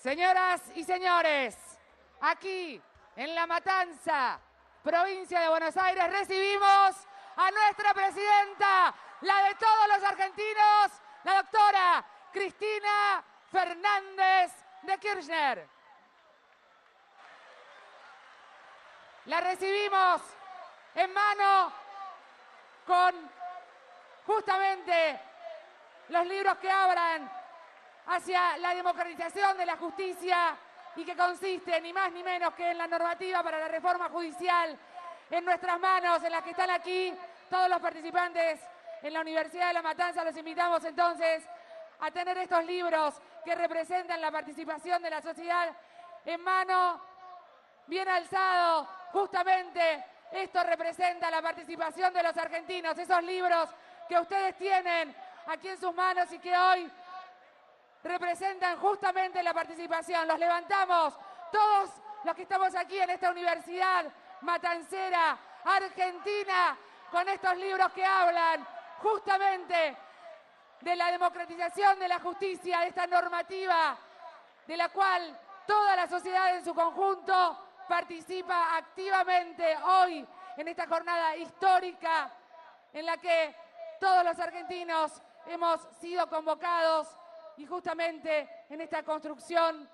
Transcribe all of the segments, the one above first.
Señoras y señores, aquí en La Matanza, provincia de Buenos Aires, recibimos a nuestra presidenta, la de todos los argentinos, la doctora Cristina Fernández de Kirchner. La recibimos en mano con justamente los libros que abran hacia la democratización de la justicia y que consiste ni más ni menos que en la normativa para la reforma judicial en nuestras manos, en las que están aquí todos los participantes en la Universidad de La Matanza. Los invitamos entonces a tener estos libros que representan la participación de la sociedad en mano, bien alzado. Justamente esto representa la participación de los argentinos, esos libros que ustedes tienen aquí en sus manos y que hoy representan justamente la participación. Los levantamos todos los que estamos aquí en esta universidad matancera argentina con estos libros que hablan justamente de la democratización de la justicia, de esta normativa de la cual toda la sociedad en su conjunto participa activamente hoy en esta jornada histórica en la que todos los argentinos hemos sido convocados y justamente en esta construcción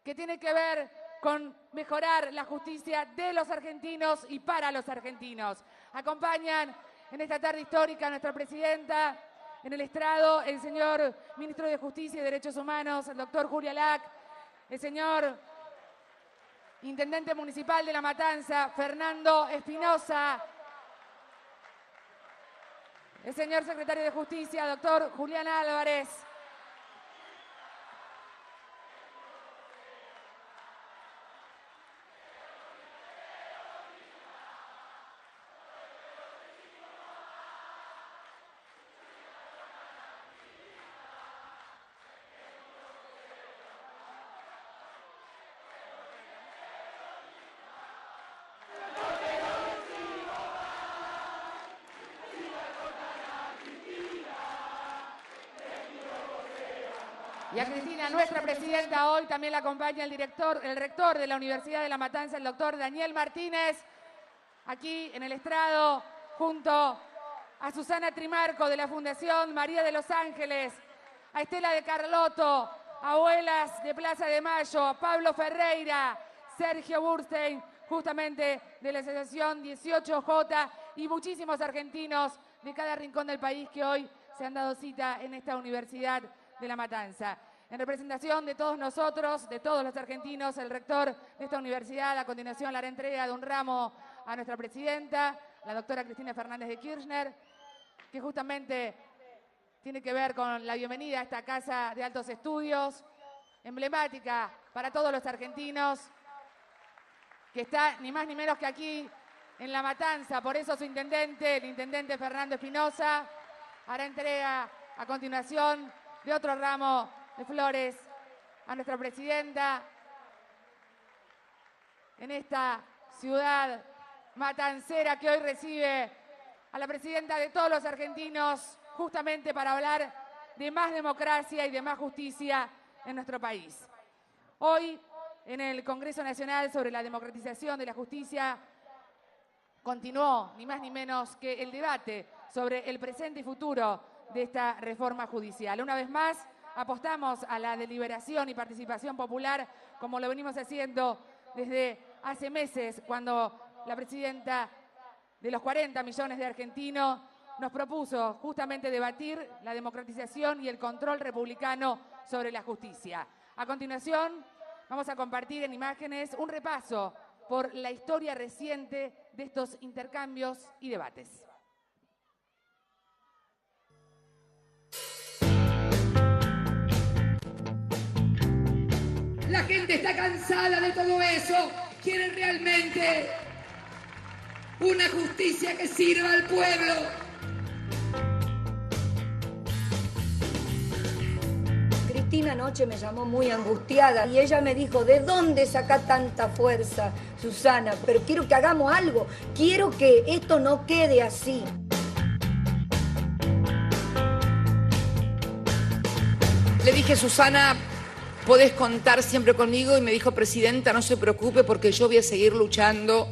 que tiene que ver con mejorar la justicia de los argentinos y para los argentinos. Acompañan en esta tarde histórica a nuestra presidenta en el estrado, el señor ministro de Justicia y Derechos Humanos, el doctor Julio Lac, el señor intendente municipal de La Matanza, Fernando Espinosa, el señor secretario de Justicia, doctor Julián Álvarez. Y a Cristina, nuestra presidenta, hoy también la acompaña el rector de la Universidad de La Matanza, el doctor Daniel Martínez, aquí en el estrado, junto a Susana Trimarco de la Fundación María de los Ángeles, a Estela de Carlotto, Abuelas de Plaza de Mayo, a Pablo Ferreira, Sergio Burstein, justamente de la Asociación 18J, y muchísimos argentinos de cada rincón del país que hoy se han dado cita en esta Universidad de La Matanza. En representación de todos nosotros, de todos los argentinos, el rector de esta universidad a continuación le hará entrega de un ramo a nuestra presidenta, la doctora Cristina Fernández de Kirchner, que justamente tiene que ver con la bienvenida a esta casa de altos estudios, emblemática para todos los argentinos, que está ni más ni menos que aquí en La Matanza. Por eso su intendente, el intendente Fernando Espinosa, hará entrega a continuación de otro ramo de flores a nuestra presidenta en esta ciudad matancera que hoy recibe a la presidenta de todos los argentinos justamente para hablar de más democracia y de más justicia en nuestro país. Hoy, en el Congreso Nacional sobre la democratización de la justicia, continuó ni más ni menos que el debate sobre el presente y futuro de esta reforma judicial. Una vez más, apostamos a la deliberación y participación popular, como lo venimos haciendo desde hace meses, cuando la presidenta de los 40 millones de argentinos nos propuso justamente debatir la democratización y el control republicano sobre la justicia. A continuación, vamos a compartir en imágenes un repaso por la historia reciente de estos intercambios y debates. La gente está cansada de todo eso. Quieren realmente una justicia que sirva al pueblo. Cristina anoche me llamó muy angustiada y ella me dijo, ¿de dónde saca tanta fuerza, Susana? Pero quiero que hagamos algo. Quiero que esto no quede así. Le dije, Susana, podés contar siempre conmigo, y me dijo: presidenta, no se preocupe porque yo voy a seguir luchando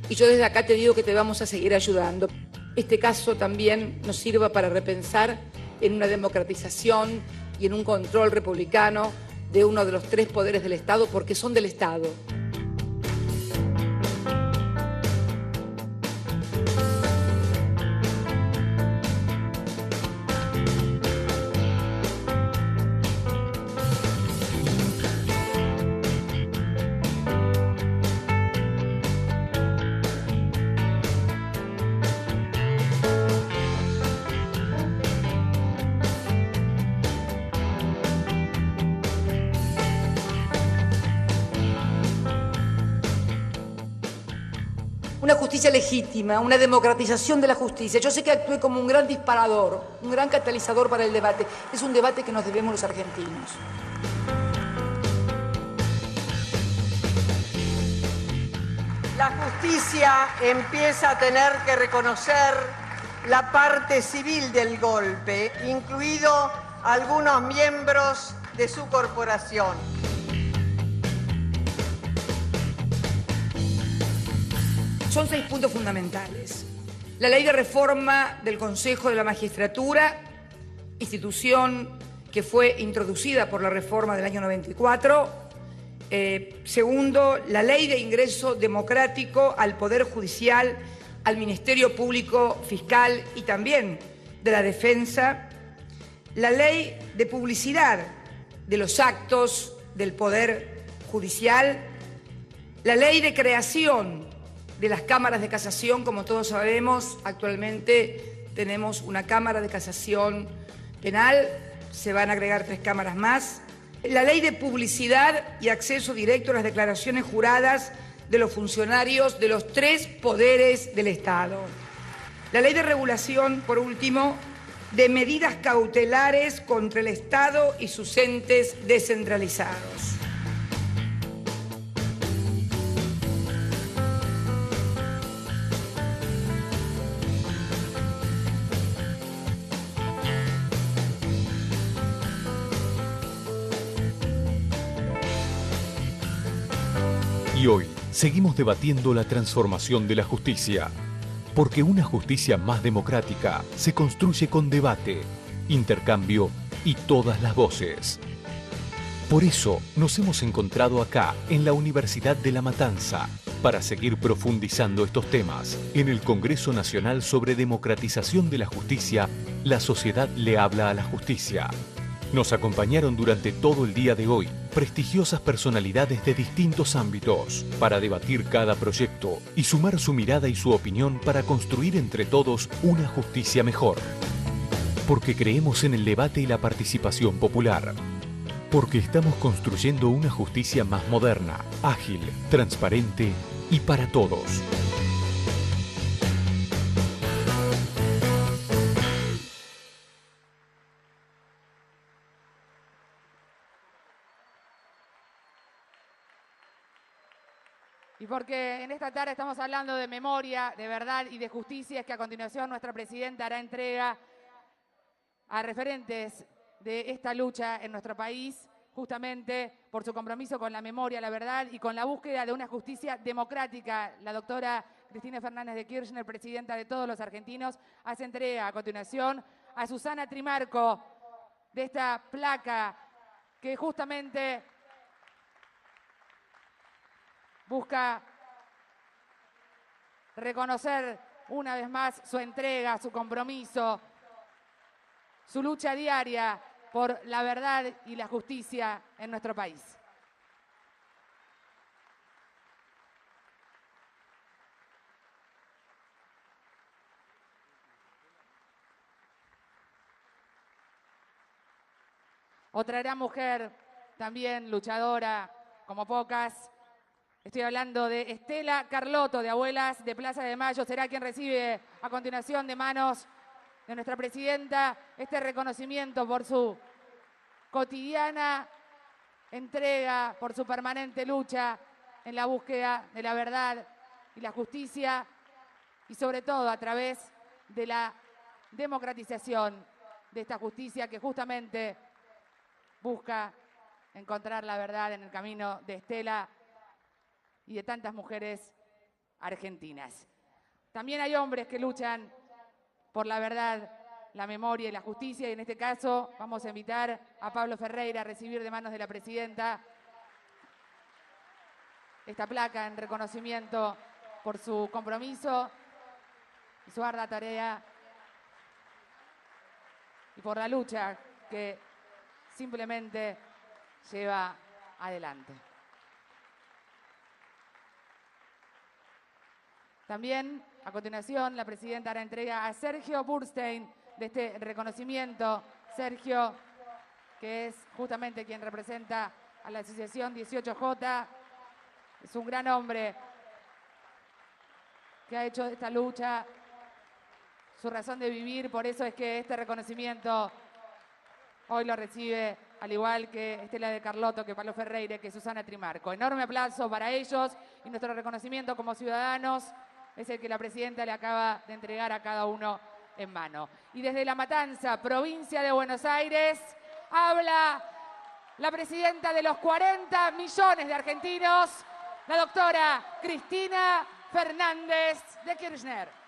y yo desde acá te digo que te vamos a seguir ayudando. Este caso también nos sirva para repensar en una democratización y en un control republicano de uno de los 3 poderes del Estado, porque son del Estado. Una justicia legítima, una democratización de la justicia. Yo sé que actué como un gran disparador, un gran catalizador para el debate. Es un debate que nos debemos los argentinos. La justicia empieza a tener que reconocer la parte civil del golpe, incluido algunos miembros de su corporación. Son 6 puntos fundamentales. La ley de reforma del Consejo de la Magistratura, institución que fue introducida por la reforma del año 94. Segundo, la ley de ingreso democrático al Poder Judicial, al Ministerio Público Fiscal y también de la Defensa. La ley de publicidad de los actos del Poder Judicial. La ley de creación de las cámaras de casación. Como todos sabemos, actualmente tenemos una Cámara de Casación Penal, se van a agregar 3 cámaras más. La ley de publicidad y acceso directo a las declaraciones juradas de los funcionarios de los 3 poderes del Estado. La ley de regulación, por último, de medidas cautelares contra el Estado y sus entes descentralizados. Y hoy seguimos debatiendo la transformación de la justicia, porque una justicia más democrática se construye con debate, intercambio y todas las voces. Por eso nos hemos encontrado acá, en la Universidad de La Matanza, para seguir profundizando estos temas. En el Congreso Nacional sobre Democratización de la Justicia, la sociedad le habla a la justicia. Nos acompañaron durante todo el día de hoy prestigiosas personalidades de distintos ámbitos para debatir cada proyecto y sumar su mirada y su opinión para construir entre todos una justicia mejor. Porque creemos en el debate y la participación popular. Porque estamos construyendo una justicia más moderna, ágil, transparente y para todos. Y porque en esta tarde estamos hablando de memoria, de verdad y de justicia, es que a continuación nuestra presidenta hará entrega a referentes de esta lucha en nuestro país, justamente por su compromiso con la memoria, la verdad y con la búsqueda de una justicia democrática. La doctora Cristina Fernández de Kirchner, presidenta de todos los argentinos, hace entrega a continuación a Susana Trimarco de esta placa que justamente busca reconocer una vez más su entrega, su compromiso, su lucha diaria por la verdad y la justicia en nuestro país. Otra gran mujer, también luchadora como pocas. Estoy hablando de Estela Carlotto, de Abuelas de Plaza de Mayo. Será quien recibe a continuación de manos de nuestra presidenta este reconocimiento por su cotidiana entrega, por su permanente lucha en la búsqueda de la verdad y la justicia y sobre todo a través de la democratización de esta justicia que justamente busca encontrar la verdad en el camino de Estela y de tantas mujeres argentinas. También hay hombres que luchan por la verdad, la memoria y la justicia, y en este caso vamos a invitar a Pablo Ferreira a recibir de manos de la presidenta esta placa en reconocimiento por su compromiso y su ardua tarea y por la lucha que simplemente lleva adelante. También, a continuación, la presidenta hará entrega a Sergio Burstein de este reconocimiento. Sergio, que es justamente quien representa a la Asociación 18J, es un gran hombre que ha hecho de esta lucha su razón de vivir, por eso es que este reconocimiento hoy lo recibe, al igual que Estela de Carlotto, que Pablo Ferreira, que Susana Trimarco. Enorme aplauso para ellos y nuestro reconocimiento como ciudadanos es el que la presidenta le acaba de entregar a cada uno en mano. Y desde La Matanza, provincia de Buenos Aires, habla la presidenta de los 40 millones de argentinos, la doctora Cristina Fernández de Kirchner.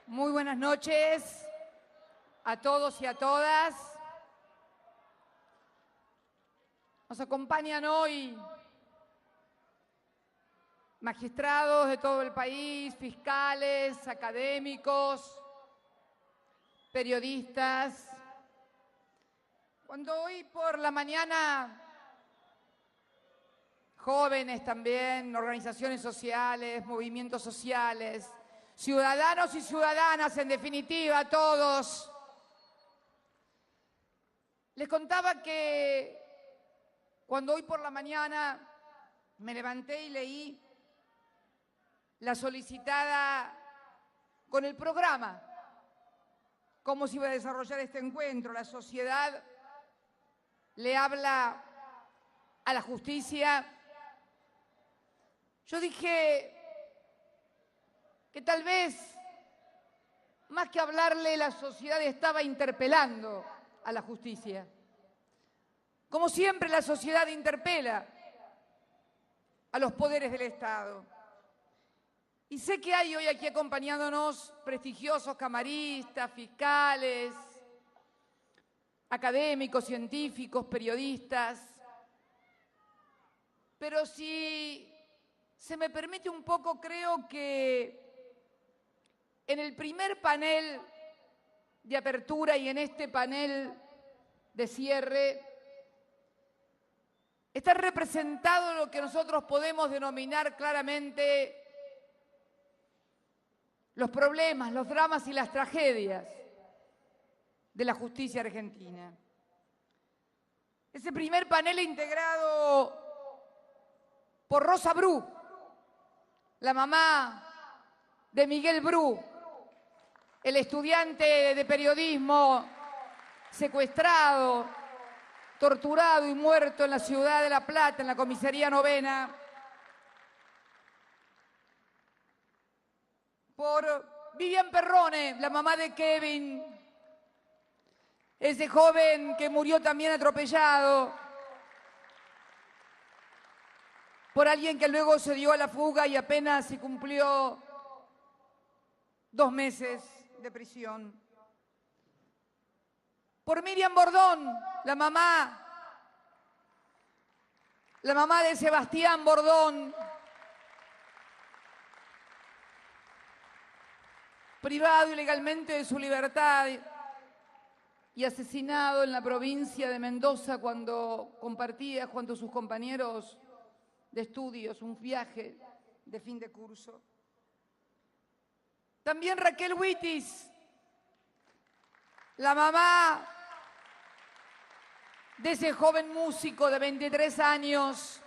Muy buenas noches a todos y a todas. Nos acompañan hoy magistrados de todo el país, fiscales, académicos, periodistas. Cuando hoy por la mañana, jóvenes también, organizaciones sociales, movimientos sociales, ciudadanos y ciudadanas, en definitiva, todos. Les contaba que cuando hoy por la mañana me levanté y leí la solicitada con el programa, cómo se iba a desarrollar este encuentro, la sociedad le habla a la justicia, yo dije que tal vez, más que hablarle, la sociedad estaba interpelando a la justicia. Como siempre, la sociedad interpela a los poderes del Estado. Y sé que hay hoy aquí acompañándonos prestigiosos camaristas, fiscales, académicos, científicos, periodistas. Pero si se me permite un poco, creo que en el primer panel de apertura y en este panel de cierre está representado lo que nosotros podemos denominar claramente los problemas, los dramas y las tragedias de la justicia argentina. Ese primer panel integrado por Rosa Bru, la mamá de Miguel Bru, el estudiante de periodismo secuestrado, torturado y muerto en la ciudad de La Plata, en la comisaría novena, por Vivian Perrone, la mamá de Kevin, ese joven que murió también atropellado, por alguien que luego se dio a la fuga y apenas se cumplió 2 meses de prisión. Por Miriam Bordón, la mamá de Sebastián Bordón, privado ilegalmente de su libertad y asesinado en la provincia de Mendoza cuando compartía junto a sus compañeros de estudios un viaje de fin de curso. También Raquel Huitis, la mamá de ese joven músico de 23 años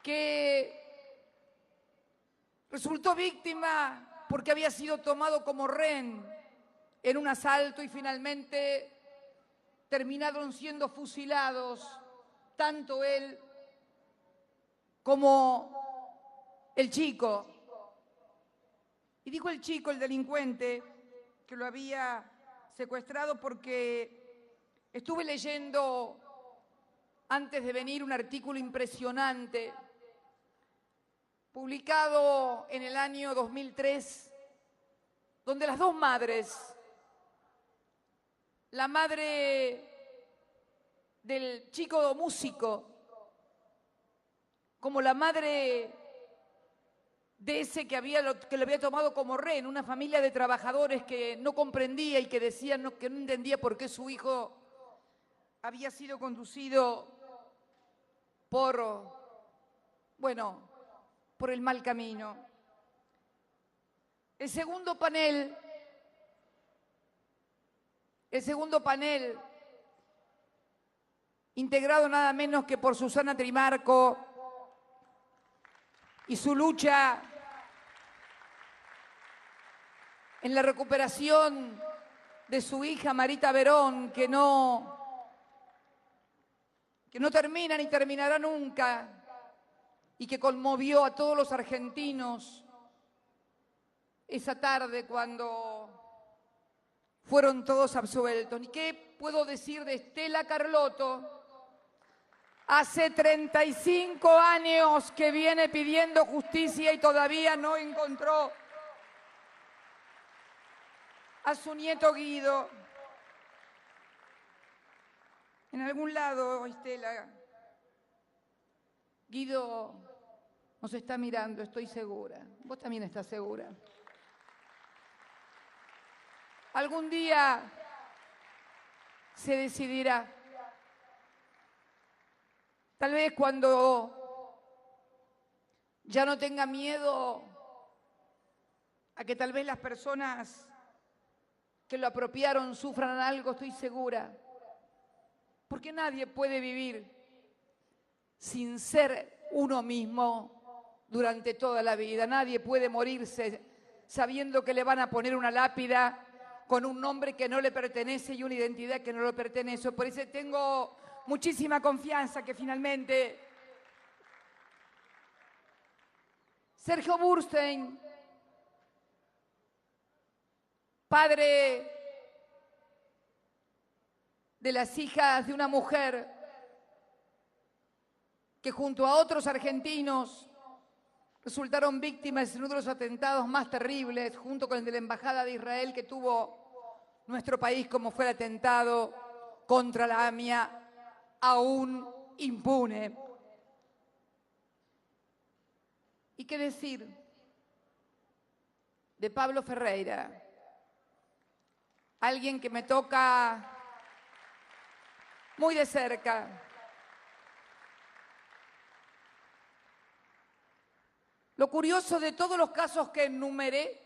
que resultó víctima porque había sido tomado como rehén en un asalto y finalmente terminaron siendo fusilados tanto él como el chico. Y digo el chico, el delincuente, que lo había secuestrado porque estuve leyendo antes de venir un artículo impresionante publicado en el año 2003, donde las dos madres, la madre del chico músico, como la madre de ese que lo había tomado como rehén, una familia de trabajadores que no comprendía y que decían que no entendía por qué su hijo había sido conducido por el mal camino. El segundo panel, integrado nada menos que por Susana Trimarco y su lucha en la recuperación de su hija Marita Verón, que no termina ni terminará nunca, y que conmovió a todos los argentinos esa tarde cuando fueron todos absueltos. ¿Y qué puedo decir de Estela Carlotto? Hace 35 años que viene pidiendo justicia y todavía no encontró a su nieto Guido. En algún lado, Estela, Guido nos está mirando, estoy segura. Vos también estás segura. Algún día se decidirá. Tal vez cuando ya no tenga miedo a que tal vez las personas que lo apropiaron sufran algo, estoy segura. Porque nadie puede vivir sin ser uno mismo durante toda la vida. Nadie puede morirse sabiendo que le van a poner una lápida con un nombre que no le pertenece y una identidad que no le pertenece. Por eso tengo muchísima confianza que finalmente Sergio Burstein, padre de las hijas de una mujer que junto a otros argentinos resultaron víctimas en uno de los atentados más terribles, junto con el de la Embajada de Israel que tuvo nuestro país, como fue el atentado contra la AMIA, aún impune. ¿Y qué decir de Pablo Ferreira? Alguien que me toca muy de cerca. Lo curioso de todos los casos que enumeré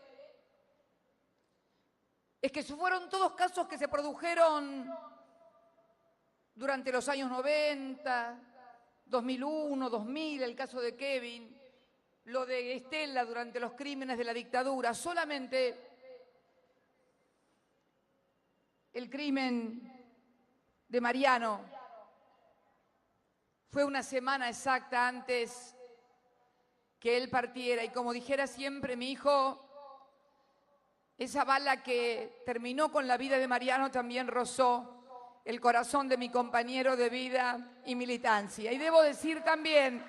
es que fueron todos casos que se produjeron durante los años 90, 2001, 2000, el caso de Kevin, lo de Estela durante los crímenes de la dictadura. Solamente el crimen de Mariano fue una semana exacta antes que él partiera. Y como dijera siempre mi hijo, esa bala que terminó con la vida de Mariano también rozó el corazón de mi compañero de vida y militancia. Y debo decir también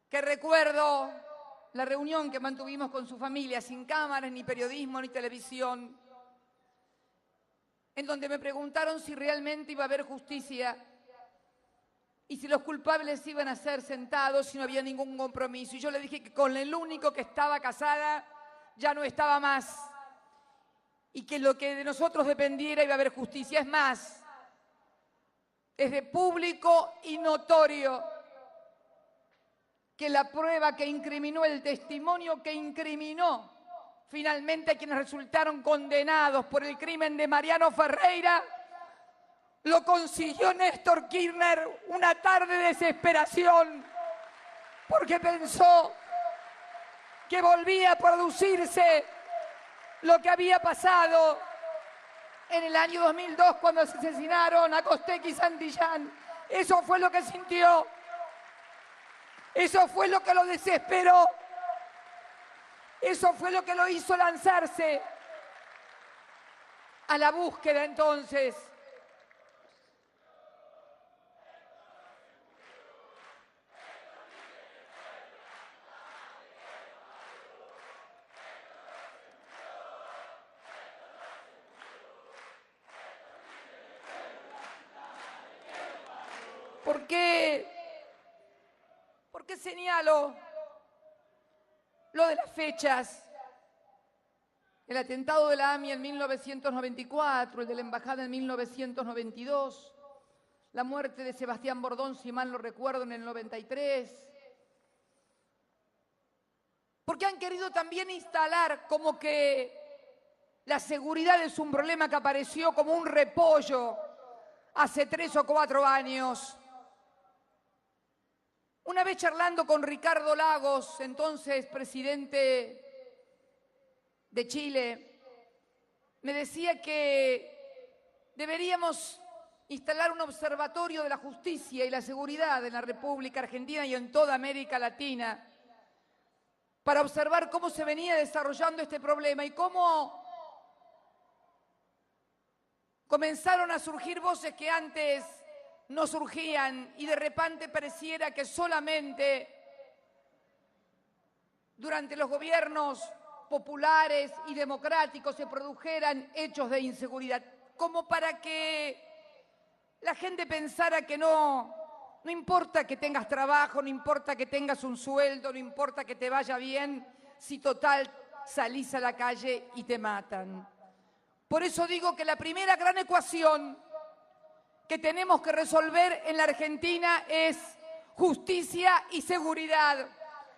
que recuerdo la reunión que mantuvimos con su familia, sin cámaras, ni periodismo, ni televisión, en donde me preguntaron si realmente iba a haber justicia y si los culpables iban a ser sentados y no había ningún compromiso. Y yo le dije que con el único que estaba casada ya no estaba más y que lo que de nosotros dependiera iba a haber justicia. Es más, es de público y notorio que la prueba que incriminó, el testimonio que incriminó finalmente a quienes resultaron condenados por el crimen de Mariano Ferreira, lo consiguió Néstor Kirchner una tarde de desesperación, porque pensó que volvía a producirse lo que había pasado en el año 2002 cuando se asesinaron a Costec y Santillán. Eso fue lo que sintió, eso fue lo que lo desesperó, eso fue lo que lo hizo lanzarse a la búsqueda entonces ¿Por qué señalo lo de las fechas? El atentado de la AMI en 1994, el de la Embajada en 1992, la muerte de Sebastián Bordón, si mal no recuerdo, en el 93. Porque han querido también instalar como que la seguridad es un problema que apareció como un repollo hace 3 o 4 años. Una vez charlando con Ricardo Lagos, entonces presidente de Chile, me decía que deberíamos instalar un observatorio de la justicia y la seguridad en la República Argentina y en toda América Latina para observar cómo se venía desarrollando este problema y cómo comenzaron a surgir voces que antes no surgían y de repente pareciera que solamente durante los gobiernos populares y democráticos se produjeran hechos de inseguridad, como para que la gente pensara que no importa que tengas trabajo, no importa que tengas un sueldo, no importa que te vaya bien, si total salís a la calle y te matan. Por eso digo que la primera gran ecuación que tenemos que resolver en la Argentina es justicia y seguridad.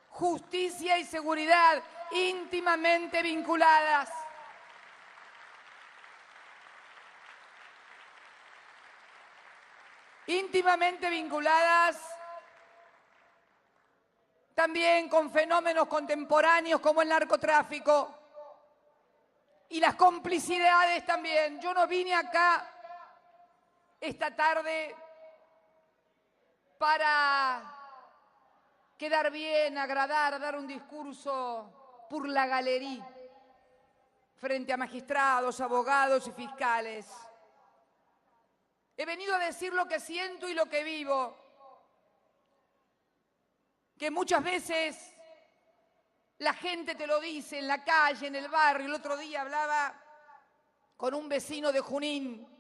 Justicia y seguridad íntimamente vinculadas. Íntimamente vinculadas también con fenómenos contemporáneos como el narcotráfico y las complicidades también. Yo no vine acá esta tarde para quedar bien, agradar, dar un discurso por la galería frente a magistrados, abogados y fiscales. He venido a decir lo que siento y lo que vivo, que muchas veces la gente te lo dice en la calle, en el barrio. El otro día hablaba con un vecino de Junín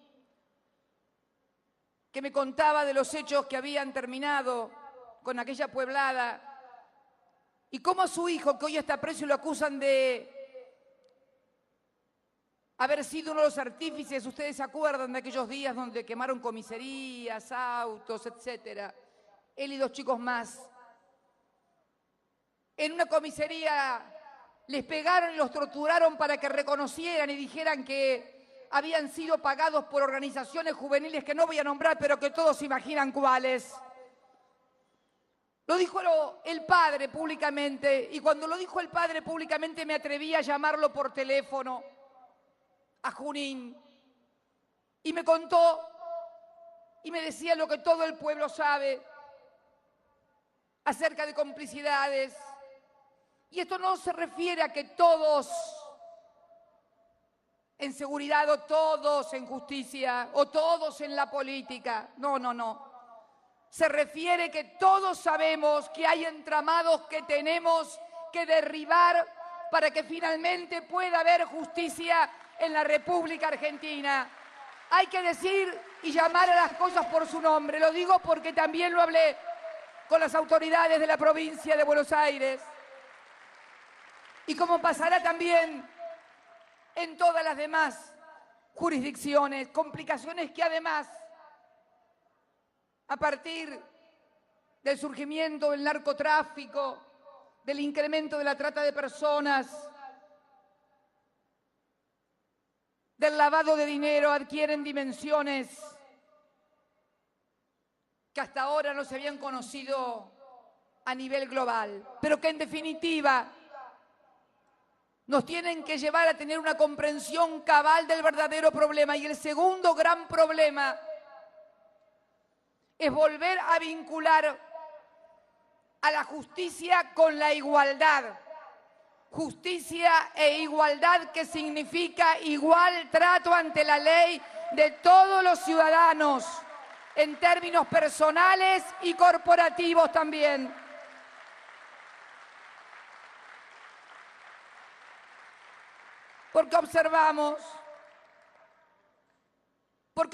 que me contaba de los hechos que habían terminado con aquella pueblada y cómo a su hijo, que hoy está preso, lo acusan de haber sido uno de los artífices. Ustedes se acuerdan de aquellos días donde quemaron comisarías, autos, etcétera. Él y 2 chicos más. En una comisaría les pegaron y los torturaron para que reconocieran y dijeran que habían sido pagados por organizaciones juveniles que no voy a nombrar, pero que todos se imaginan cuáles. Lo dijo el padre públicamente, y cuando lo dijo el padre públicamente me atreví a llamarlo por teléfono a Junín, y me contó y me decía lo que todo el pueblo sabe acerca de complicidades. Y esto no se refiere a que todos en seguridad o todos en justicia o todos en la política. No, no, no. Se refiere que todos sabemos que hay entramados que tenemos que derribar para que finalmente pueda haber justicia en la República Argentina. Hay que decir y llamar a las cosas por su nombre. Lo digo porque también lo hablé con las autoridades de la provincia de Buenos Aires. Y como pasará también en todas las demás jurisdicciones, complicaciones que además, a partir del surgimiento del narcotráfico, del incremento de la trata de personas, del lavado de dinero, adquieren dimensiones que hasta ahora no se habían conocido a nivel global, pero que en definitiva nos tienen que llevar a tener una comprensión cabal del verdadero problema. Y el segundo gran problema es volver a vincular a la justicia con la igualdad. Justicia e igualdad, que significa igual trato ante la ley de todos los ciudadanos, en términos personales y corporativos también. Porque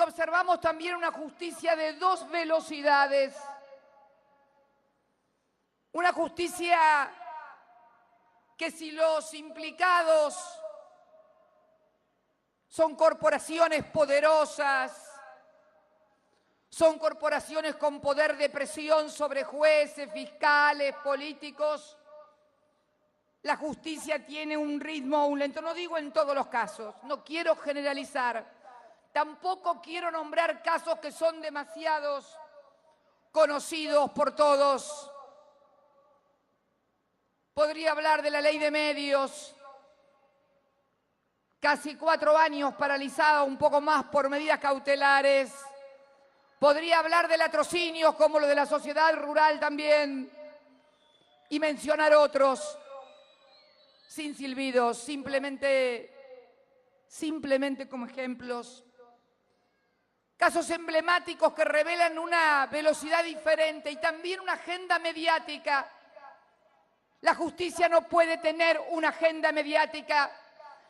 observamos también una justicia de dos velocidades. Una justicia que, si los implicados son corporaciones poderosas, son corporaciones con poder de presión sobre jueces, fiscales, políticos, la justicia tiene un ritmo, un lento. No digo en todos los casos, no quiero generalizar. Tampoco quiero nombrar casos que son demasiados conocidos por todos. Podría hablar de la ley de medios, casi 4 años paralizada, un poco más por medidas cautelares. Podría hablar de latrocinios como lo de la sociedad rural también, y mencionar otros sin silbidos, simplemente como ejemplos. Casos emblemáticos que revelan una velocidad diferente y también una agenda mediática. La justicia no puede tener una agenda mediática.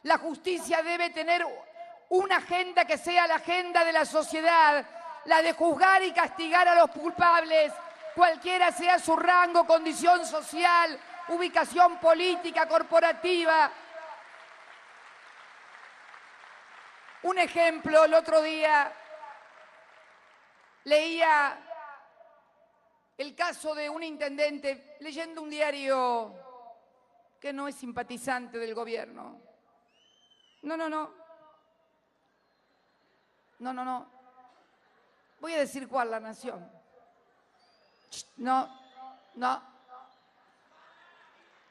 La justicia debe tener una agenda que sea la agenda de la sociedad, la de juzgar y castigar a los culpables, cualquiera sea su rango, condición social, ubicación política, corporativa. Un ejemplo, el otro día leía el caso de un intendente, leyendo un diario que no es simpatizante del gobierno. No. Voy a decir cuál, La Nación.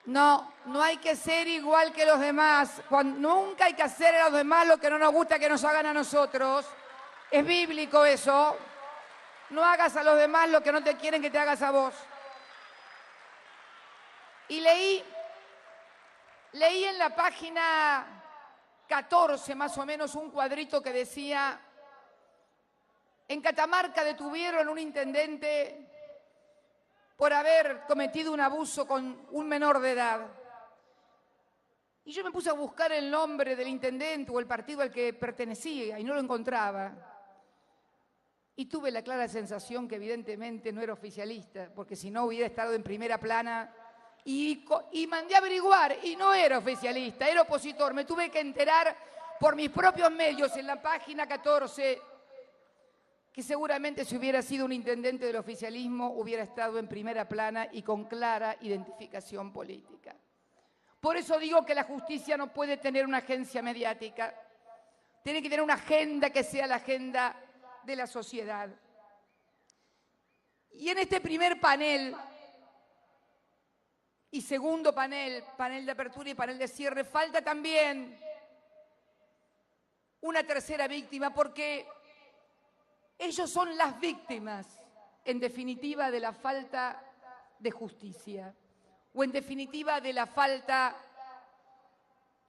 No hay que ser igual que los demás. Nunca hay que hacer a los demás lo que no nos gusta que nos hagan a nosotros. Es bíblico eso. No hagas a los demás lo que no te quieren que te hagas a vos. Y leí en la página 14 más o menos un cuadrito que decía: en Catamarca detuvieron un intendente por haber cometido un abuso con un menor de edad. Y yo me puse a buscar el nombre del intendente o el partido al que pertenecía y no lo encontraba. Y tuve la clara sensación que evidentemente no era oficialista, porque si no hubiera estado en primera plana. Y mandé a averiguar y no era oficialista, era opositor. Me tuve que enterar por mis propios medios en la página 14 que seguramente, si hubiera sido un intendente del oficialismo, hubiera estado en primera plana y con clara identificación política. Por eso digo que la justicia no puede tener una agencia mediática. Tiene que tener una agenda que sea la agenda de la sociedad. Y en este primer panel y segundo panel, panel de apertura y panel de cierre, falta también una tercera víctima, porque ellos son las víctimas, en definitiva, de la falta de justicia, o en definitiva de la falta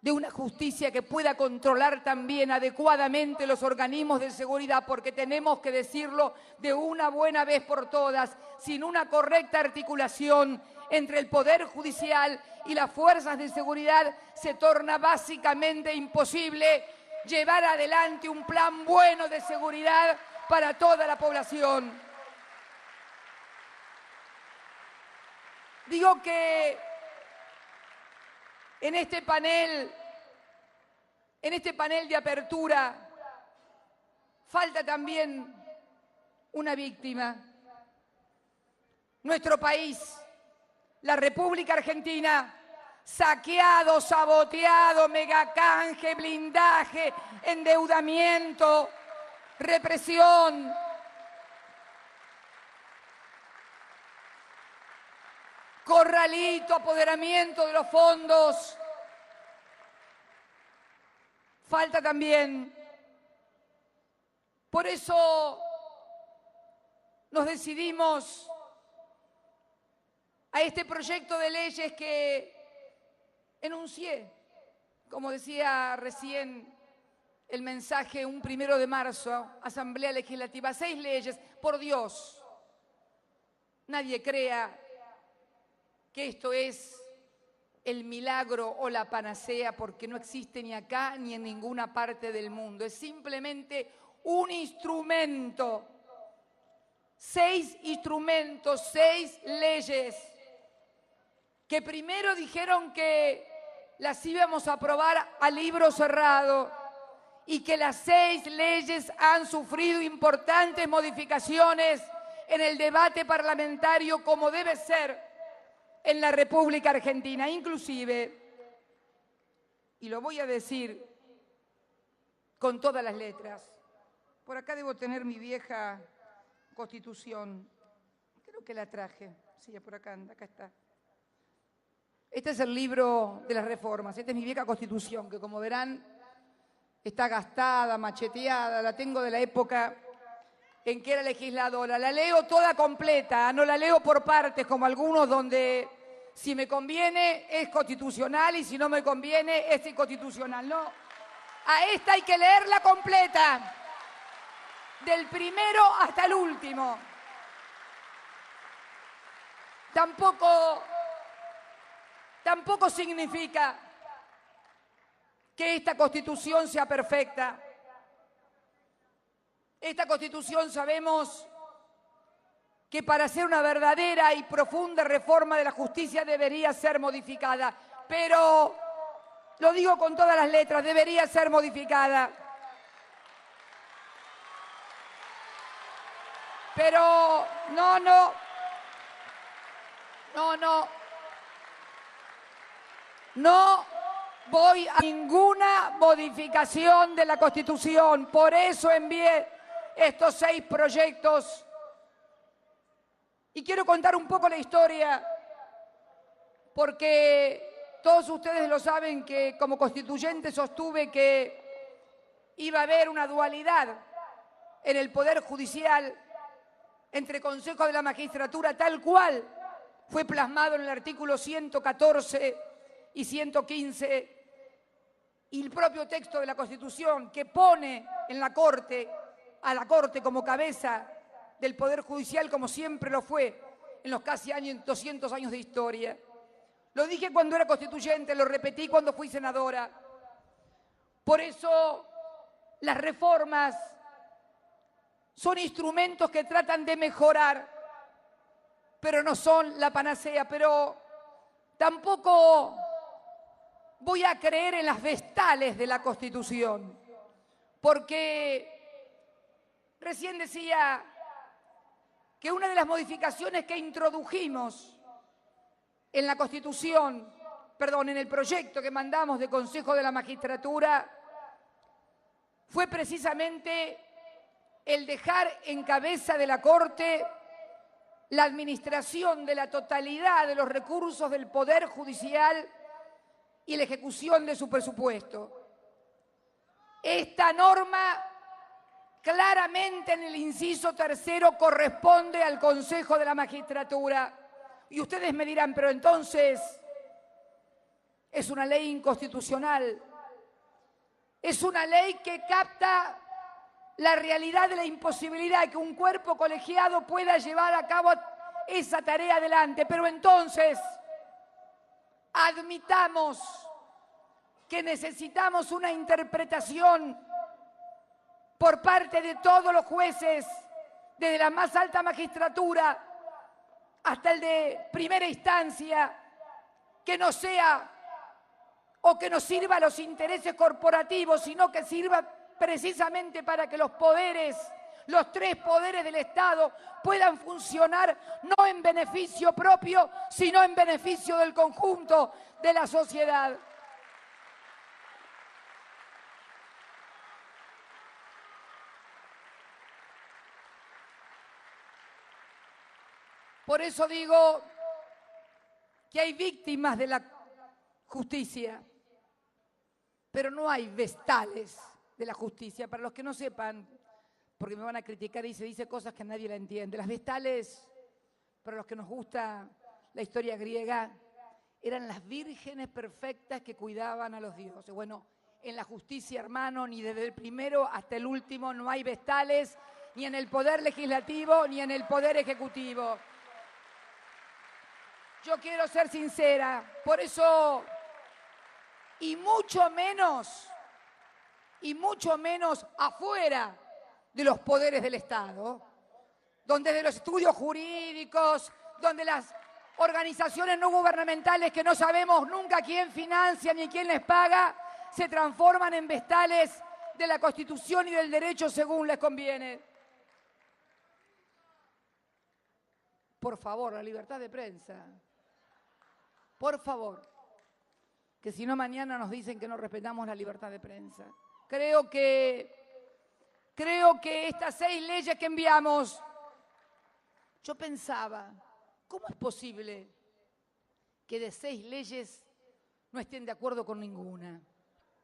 de una justicia que pueda controlar también adecuadamente los organismos de seguridad, porque tenemos que decirlo de una buena vez por todas, sin una correcta articulación entre el Poder Judicial y las fuerzas de seguridad, se torna básicamente imposible llevar adelante un plan bueno de seguridad para toda la población. Digo que en este panel de apertura falta también una víctima. Nuestro país, la República Argentina, saqueado, saboteado, megacanje, blindaje, endeudamiento, represión. Corralito, apoderamiento de los fondos. Falta también. Por eso nos decidimos a este proyecto de leyes que enuncié, como decía recién el mensaje, un 1 de marzo, Asamblea Legislativa, 6 leyes. Por Dios, nadie crea que esto es el milagro o la panacea, porque no existe ni acá ni en ninguna parte del mundo. Es simplemente un instrumento. 6 instrumentos, 6 leyes, que primero dijeron que las íbamos a aprobar a libro cerrado y que las 6 leyes han sufrido importantes modificaciones en el debate parlamentario, como debe ser en la República Argentina. Inclusive, y lo voy a decir con todas las letras, por acá debo tener mi vieja Constitución, creo que la traje, sí, por acá anda, acá está. Este es el libro de las reformas, esta es mi vieja Constitución, que como verán está gastada, macheteada, la tengo de la época en que era legisladora. La leo toda completa, no la leo por partes como algunos, donde si me conviene es constitucional y si no me conviene es inconstitucional. No, a esta hay que leerla completa, del primero hasta el último. Tampoco significa que esta Constitución sea perfecta. Esta Constitución sabemos que para hacer una verdadera y profunda reforma de la justicia debería ser modificada, pero lo digo con todas las letras, debería ser modificada. Pero no voy a ninguna modificación de la Constitución. Por eso envié estos 6 proyectos. Y quiero contar un poco la historia, porque todos ustedes lo saben que como constituyente sostuve que iba a haber una dualidad en el Poder Judicial entre Consejo de la Magistratura, tal cual fue plasmado en el artículo 114 y 115 y el propio texto de la Constitución, que pone en la Corte, a la Corte como cabeza del Poder Judicial, como siempre lo fue en los casi 200 años de historia. Lo dije cuando era constituyente, lo repetí cuando fui senadora. Por eso las reformas son instrumentos que tratan de mejorar, pero no son la panacea. Pero tampoco voy a creer en las vestales de la Constitución, porque recién decía que una de las modificaciones que introdujimos en la Constitución, en el proyecto que mandamos de Consejo de la Magistratura, fue precisamente el dejar en cabeza de la Corte la administración de la totalidad de los recursos del Poder Judicial y la ejecución de su presupuesto. Esta norma claramente en el inciso 3 corresponde al Consejo de la Magistratura. Y ustedes me dirán, pero entonces es una ley inconstitucional. Es una ley que capta la realidad de la imposibilidad de que un cuerpo colegiado pueda llevar a cabo esa tarea adelante. Pero entonces admitamos que necesitamos una interpretación por parte de todos los jueces, desde la más alta magistratura hasta el de primera instancia, que no sea o que no sirva a los intereses corporativos, sino que sirva precisamente para que los poderes, los tres poderes del Estado, puedan funcionar no en beneficio propio, sino en beneficio del conjunto de la sociedad. Por eso digo que hay víctimas de la justicia, pero no hay vestales de la justicia. Para los que no sepan, porque me van a criticar y se dice cosas que nadie la entiende. Las vestales, para los que nos gusta la historia griega, eran las vírgenes perfectas que cuidaban a los dioses. Bueno, en la justicia, hermano, ni desde el primero hasta el último no hay vestales, ni en el poder legislativo, ni en el poder ejecutivo. Yo quiero ser sincera, por eso, y mucho menos afuera de los poderes del Estado, donde de los estudios jurídicos, donde las organizaciones no gubernamentales que no sabemos nunca quién financia ni quién les paga, se transforman en vestales de la Constitución y del derecho según les conviene. Por favor, la libertad de prensa. Por favor, que si no mañana nos dicen que no respetamos la libertad de prensa. Creo que estas 6 leyes que enviamos, yo pensaba, ¿cómo es posible que de 6 leyes no estén de acuerdo con ninguna?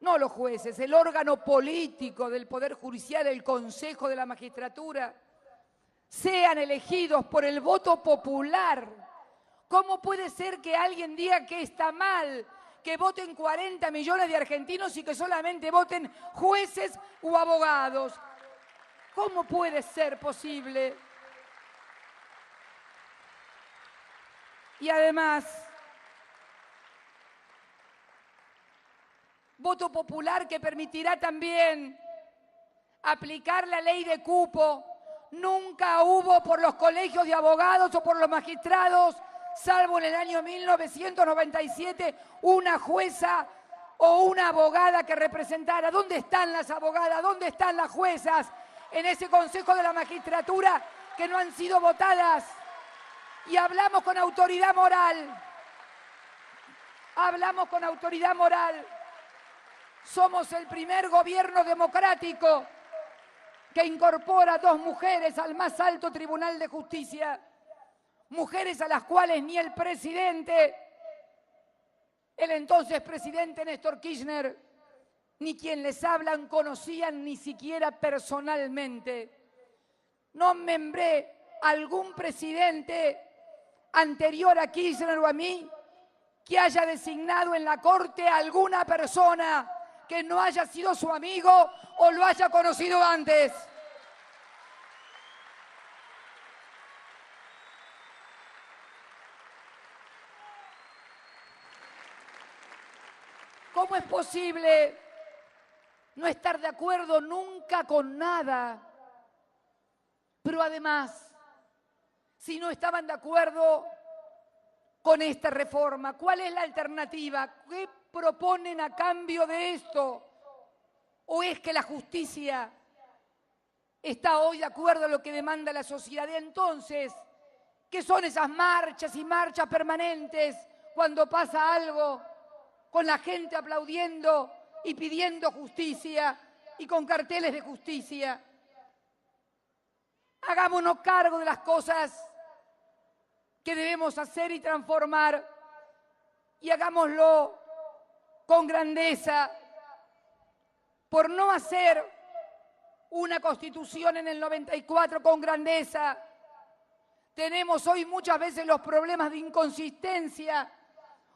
No los jueces, el órgano político del Poder Judicial, el Consejo de la Magistratura, sean elegidos por el voto popular. ¿Cómo puede ser que alguien diga que está mal que voten 40 millones de argentinos y que solamente voten jueces o abogados? ¿Cómo puede ser posible? Y además, voto popular que permitirá también aplicar la ley de cupo. Nunca hubo por los colegios de abogados o por los magistrados, salvo en el año 1997, una jueza o una abogada que representara. ¿Dónde están las abogadas? ¿Dónde están las juezas en ese Consejo de la Magistratura que no han sido votadas? Y hablamos con autoridad moral. Hablamos con autoridad moral. Somos el primer gobierno democrático que incorpora 2 mujeres al más alto Tribunal de Justicia. Mujeres a las cuales ni el presidente, el entonces presidente Néstor Kirchner, ni quien les hablan conocían ni siquiera personalmente. No membré algún presidente anterior a Kirchner o a mí que haya designado en la Corte a alguna persona que no haya sido su amigo o lo haya conocido antes. ¿Cómo es posible no estar de acuerdo nunca con nada? Pero además, si no estaban de acuerdo con esta reforma, ¿cuál es la alternativa? ¿Qué proponen a cambio de esto? ¿O es que la justicia está hoy de acuerdo a lo que demanda la sociedad? Entonces, ¿qué son esas marchas y marchas permanentes cuando pasa algo, con la gente aplaudiendo y pidiendo justicia y con carteles de justicia? Hagámonos cargo de las cosas que debemos hacer y transformar, y hagámoslo con grandeza. Por no hacer una constitución en el 94 con grandeza, tenemos hoy muchas veces los problemas de inconsistencia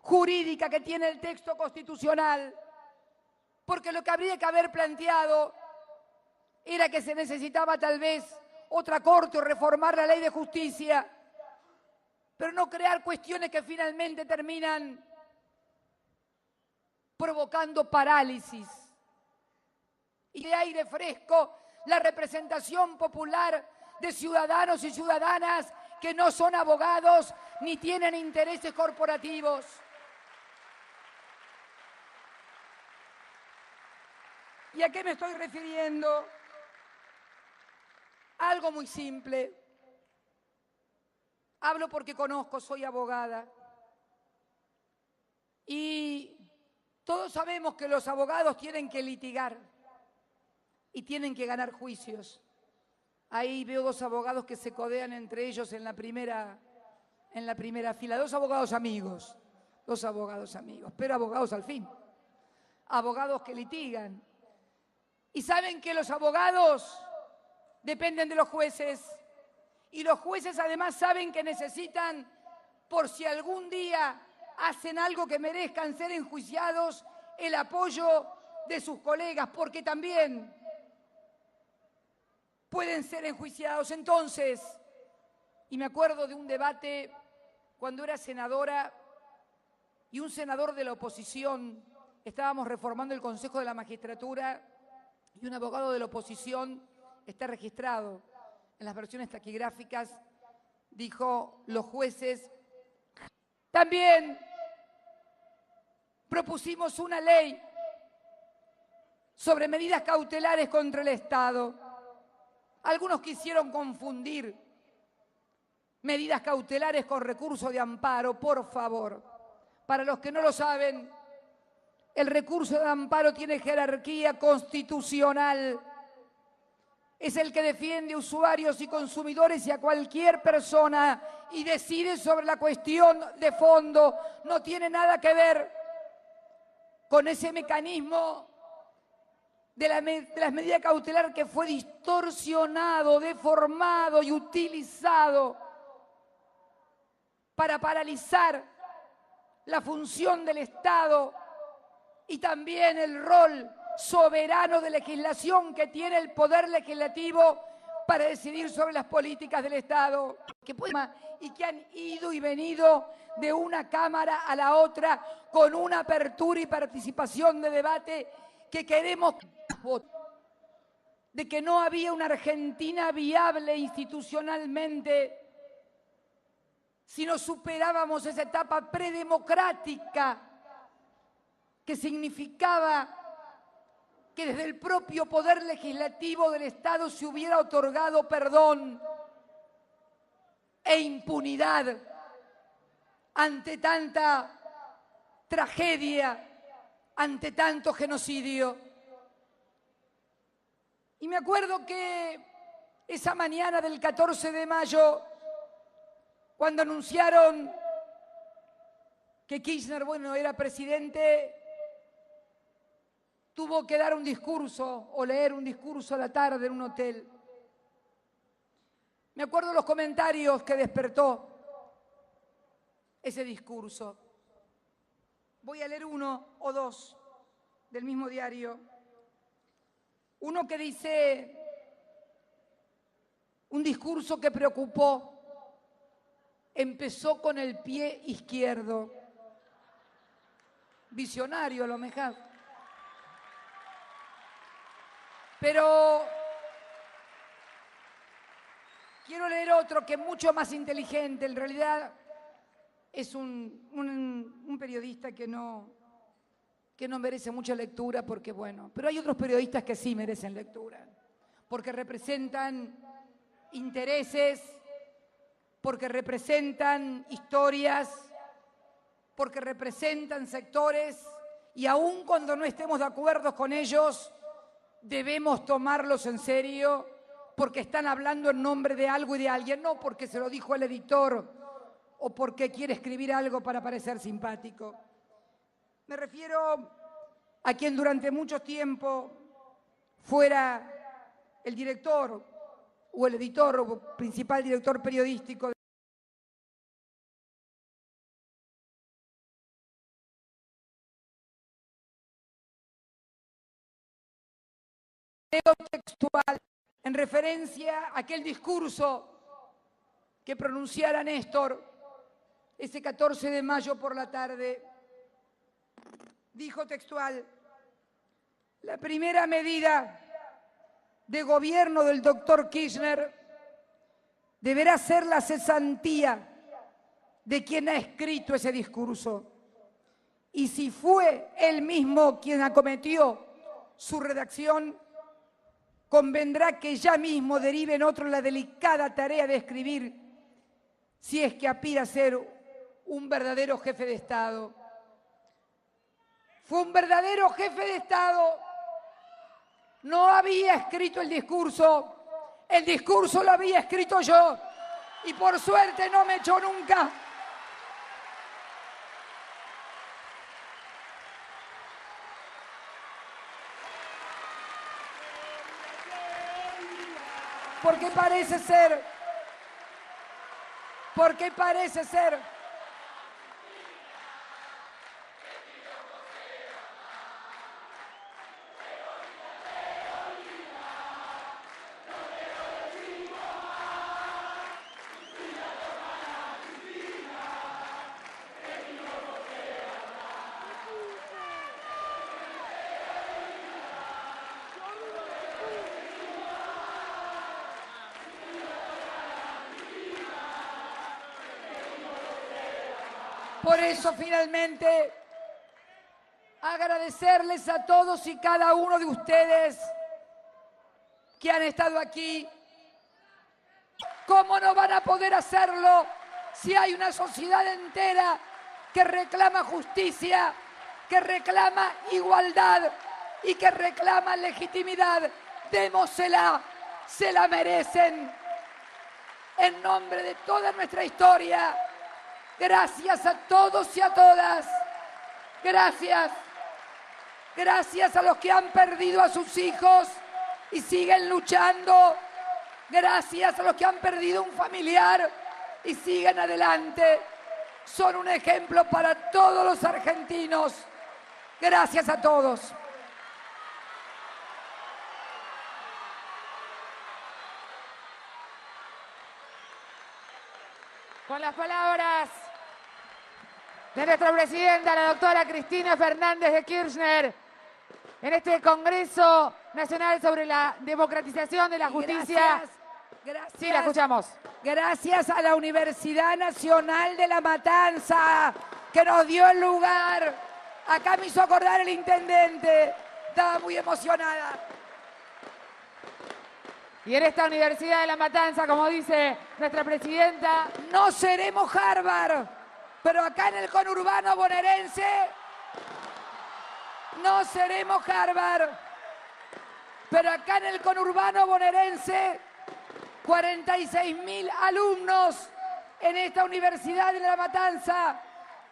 jurídica que tiene el texto constitucional, porque lo que habría que haber planteado era que se necesitaba tal vez otra corte o reformar la ley de justicia, pero no crear cuestiones que finalmente terminan provocando parálisis. Y de aire fresco, la representación popular de ciudadanos y ciudadanas que no son abogados ni tienen intereses corporativos. ¿Y a qué me estoy refiriendo? Algo muy simple. Hablo porque conozco, soy abogada. Y todos sabemos que los abogados tienen que litigar y tienen que ganar juicios. Ahí veo dos abogados que se codean entre ellos en la primera fila. Dos abogados amigos, pero abogados al fin. Abogados que litigan. Y saben que los abogados dependen de los jueces. Y los jueces además saben que necesitan, por si algún día hacen algo que merezcan ser enjuiciados, el apoyo de sus colegas, porque también pueden ser enjuiciados. Entonces, y me acuerdo de un debate cuando era senadora y un senador de la oposición, estábamos reformando el Consejo de la Magistratura y un abogado de la oposición, está registrado en las versiones taquigráficas, dijo: los jueces. También propusimos una ley sobre medidas cautelares contra el Estado. Algunos quisieron confundir medidas cautelares con recurso de amparo. Por favor, para los que no lo saben, el recurso de amparo tiene jerarquía constitucional. Es el que defiende a usuarios y consumidores y a cualquier persona y decide sobre la cuestión de fondo. No tiene nada que ver con ese mecanismo de las medidas cautelares que fue distorsionado, deformado y utilizado para paralizar la función del Estado y también el rol soberano de legislación que tiene el Poder Legislativo para decidir sobre las políticas del Estado, y que han ido y venido de una Cámara a la otra con una apertura y participación de debate que queremos, de que no había una Argentina viable institucionalmente si no superábamos esa etapa predemocrática que significaba que desde el propio Poder Legislativo del Estado se hubiera otorgado perdón e impunidad ante tanta tragedia, ante tanto genocidio. Y me acuerdo que esa mañana del 14 de mayo, cuando anunciaron que Kirchner, era presidente, tuvo que dar un discurso o leer un discurso a la tarde en un hotel. Me acuerdo los comentarios que despertó ese discurso. Voy a leer uno o dos del mismo diario. Uno que dice: un discurso que preocupó, empezó con el pie izquierdo. Visionario a lo mejor. Pero quiero leer otro que es mucho más inteligente. En realidad es un periodista que no merece mucha lectura porque, pero hay otros periodistas que sí merecen lectura, porque representan intereses, porque representan historias, porque representan sectores, y aun cuando no estemos de acuerdo con ellos, debemos tomarlos en serio porque están hablando en nombre de algo y de alguien, no porque se lo dijo el editor o porque quiere escribir algo para parecer simpático. Me refiero a quien durante mucho tiempo fuera el director o el editor o principal director periodístico textual en referencia a aquel discurso que pronunciara Néstor ese 14 de mayo por la tarde. Dijo textual: la primera medida de gobierno del doctor Kirchner deberá ser la cesantía de quien ha escrito ese discurso. Y si fue él mismo quien acometió su redacción, convendrá que ya mismo derive en otro la delicada tarea de escribir, si es que aspira a ser un verdadero jefe de Estado. Fue un verdadero jefe de Estado. No había escrito el discurso lo había escrito yo, y por suerte no me echó nunca. Porque parece ser por eso, finalmente, agradecerles a todos y cada uno de ustedes que han estado aquí. ¿Cómo no van a poder hacerlo si hay una sociedad entera que reclama justicia, que reclama igualdad y que reclama legitimidad? Démosela, se la merecen. En nombre de toda nuestra historia, gracias a todos y a todas. Gracias. Gracias a los que han perdido a sus hijos y siguen luchando. Gracias a los que han perdido un familiar y siguen adelante. Son un ejemplo para todos los argentinos. Gracias a todos. Con las palabras de nuestra presidenta, la doctora Cristina Fernández de Kirchner, en este Congreso Nacional sobre la democratización de la justicia. Gracias. Sí, la escuchamos. Gracias a la Universidad Nacional de La Matanza, que nos dio el lugar. Acá me hizo acordar el intendente. Estaba muy emocionada. Y en esta Universidad de La Matanza, como dice nuestra presidenta, no seremos Harvard, pero acá en el conurbano bonaerense no seremos Harvard, pero acá en el conurbano bonaerense 46.000 alumnos en esta Universidad de La Matanza,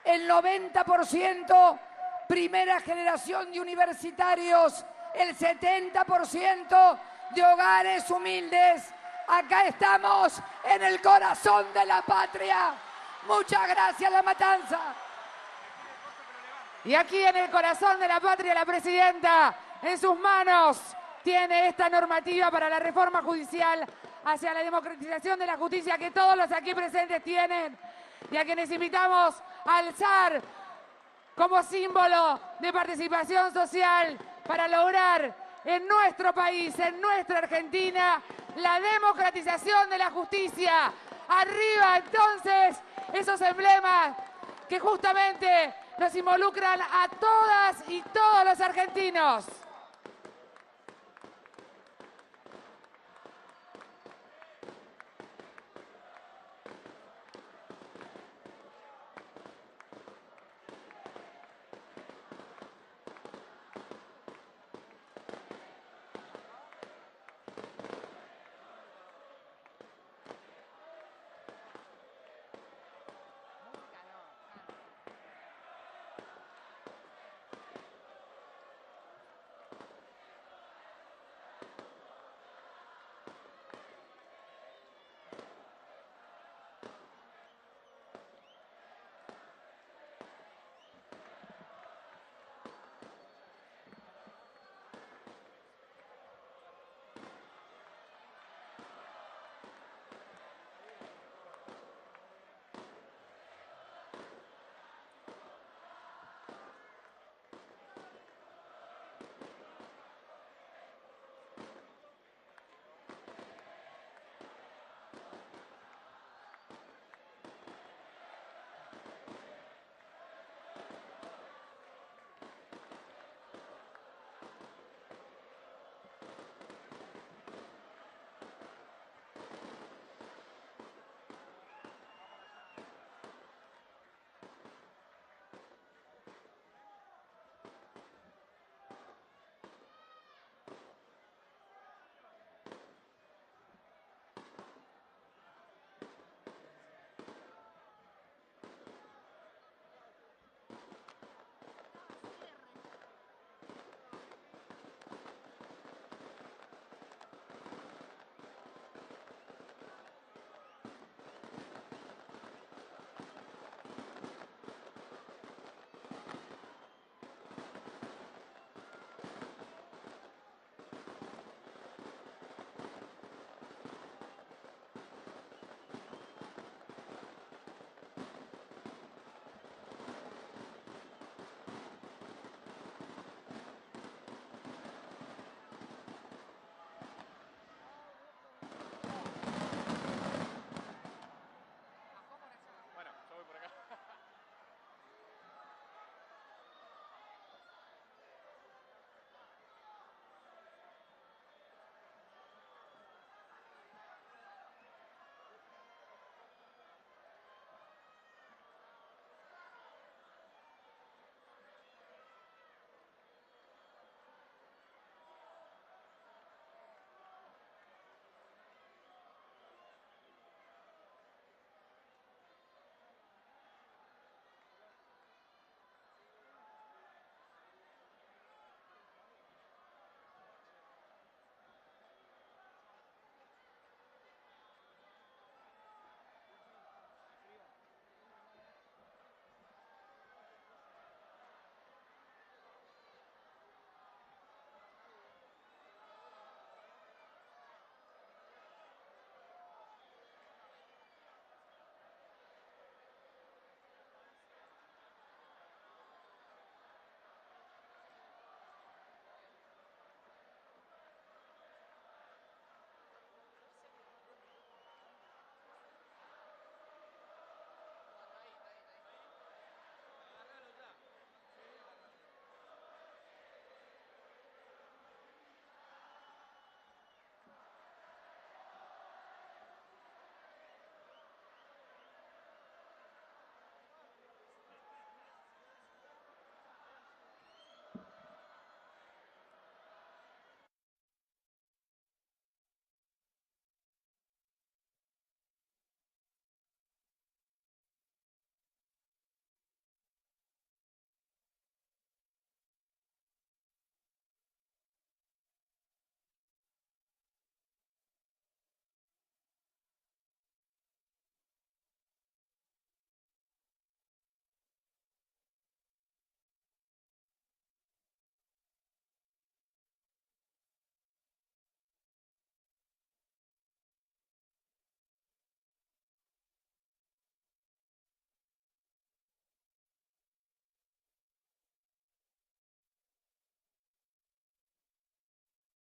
el 90% primera generación de universitarios, el 70% de hogares humildes. Acá estamos en el corazón de la patria. Muchas gracias, La Matanza. Y aquí en el corazón de la patria, la presidenta en sus manos tiene esta normativa para la reforma judicial hacia la democratización de la justicia que todos los aquí presentes tienen y a quienes invitamos a alzar como símbolo de participación social para lograr en nuestro país, en nuestra Argentina, la democratización de la justicia. Arriba, entonces, esos emblemas que justamente nos involucran a todas y todos los argentinos.